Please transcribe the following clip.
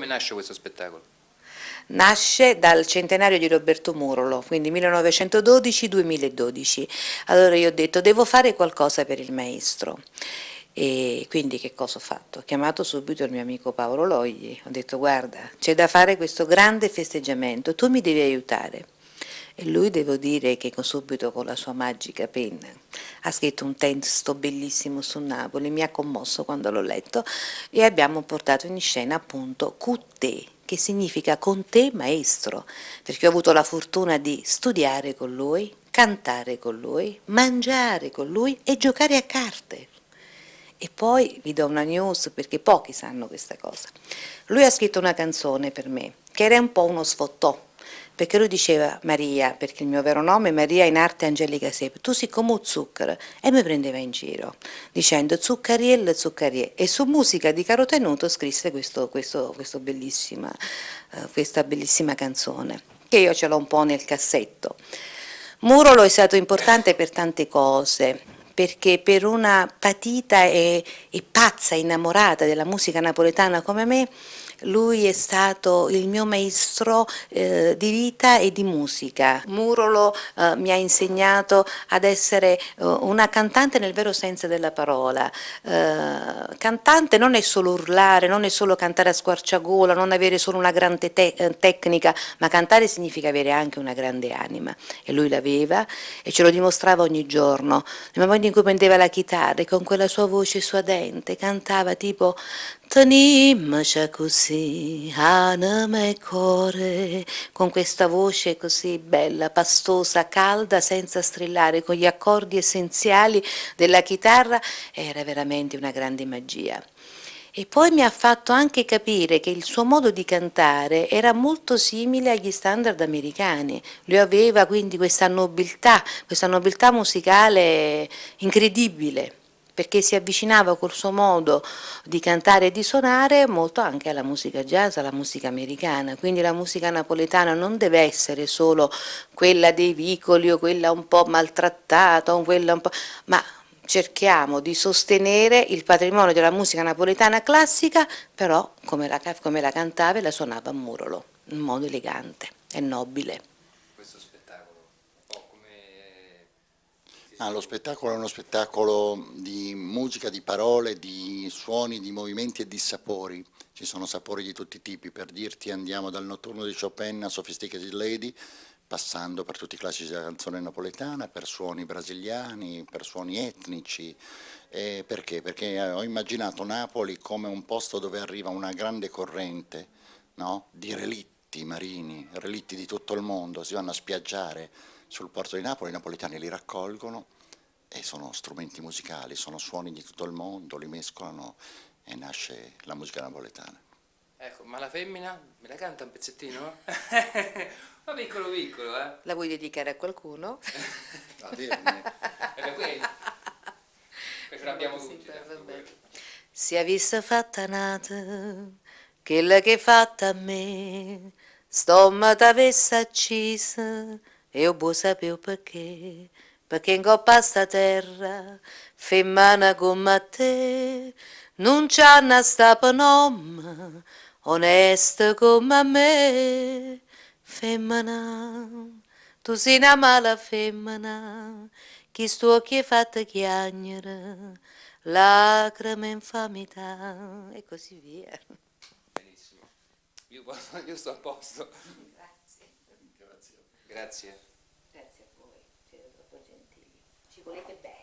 come nasce questo spettacolo? Nasce dal centenario di Roberto Murolo, quindi 1912-2012. Allora io ho detto devo fare qualcosa per il maestro. E quindi che cosa ho fatto? Ho chiamato subito il mio amico Paolo Logli, ho detto guarda, c'è da fare questo grande festeggiamento, tu mi devi aiutare. E lui devo dire che subito con la sua magica penna ha scritto un testo bellissimo su Napoli, mi ha commosso quando l'ho letto e abbiamo portato in scena appunto Cutte, che significa con te maestro, perché ho avuto la fortuna di studiare con lui, cantare con lui, mangiare con lui e giocare a carte. E poi vi do una news perché pochi sanno questa cosa. Lui ha scritto una canzone per me che era un po' uno sfottò, perché lui diceva Maria, perché il mio vero nome è Maria in arte Angelica Sepe, tu sei come un zucchero, e mi prendeva in giro dicendo zuccarielle, zuccarie, e su musica di Caro Tenuto scrisse questa bellissima canzone, che io ce l'ho un po' nel cassetto. Murolo è stato importante per tante cose, perché per una patita e pazza innamorata della musica napoletana come me, lui è stato il mio maestro di vita e di musica. Murolo mi ha insegnato ad essere una cantante nel vero senso della parola. Cantante non è solo urlare, non è solo cantare a squarciagola, non avere solo una grande tecnica, ma cantare significa avere anche una grande anima. E lui l'aveva e ce lo dimostrava ogni giorno. Nel momento in cui prendeva la chitarra e con quella sua voce suadente cantava tipo Tenimmoci così, anima e cuore, con questa voce così bella, pastosa, calda, senza strillare, con gli accordi essenziali della chitarra, era veramente una grande magia. E poi mi ha fatto anche capire che il suo modo di cantare era molto simile agli standard americani. Lui aveva quindi questa nobiltà musicale incredibile, perché si avvicinava col suo modo di cantare e di suonare molto anche alla musica jazz, alla musica americana. Quindi la musica napoletana non deve essere solo quella dei vicoli o quella un po' maltrattata, o quella un po', ma cerchiamo di sostenere il patrimonio della musica napoletana classica, però come la cantava e la suonava a Murolo, in modo elegante e nobile. Questo spettacolo? O come... Lo spettacolo è uno spettacolo di musica, di parole, di suoni, di movimenti e di sapori. Ci sono sapori di tutti i tipi, per dirti andiamo dal notturno di Chopin a Sophisticated Lady, passando per tutti i classici della canzone napoletana, per suoni brasiliani, per suoni etnici. Perché? Perché ho immaginato Napoli come un posto dove arriva una grande corrente, no? Di relitti marini, relitti di tutto il mondo, si vanno a spiaggiare sul porto di Napoli, i napoletani li raccolgono e sono strumenti musicali, sono suoni di tutto il mondo, li mescolano e nasce la musica napoletana. Ecco, ma la femmina me la canta un pezzettino? Ma piccolo piccolo, eh? La vuoi dedicare a qualcuno? A dirmi. Ce l'abbiamo tutti. Si vista fatta nata, quella che fatta a me, stomma t'avesse accisa, e io può sapere perché in coppa sta terra, femmina come te, non c'hanno sta panom, onesta come me, femmina, tu sei una mala femmina, chi sto che fatta chiagnere, lacrime infamità e così via. Benissimo. Io sto a posto. Grazie. Grazie. Grazie a voi, siete troppo gentili. Ci volete bene.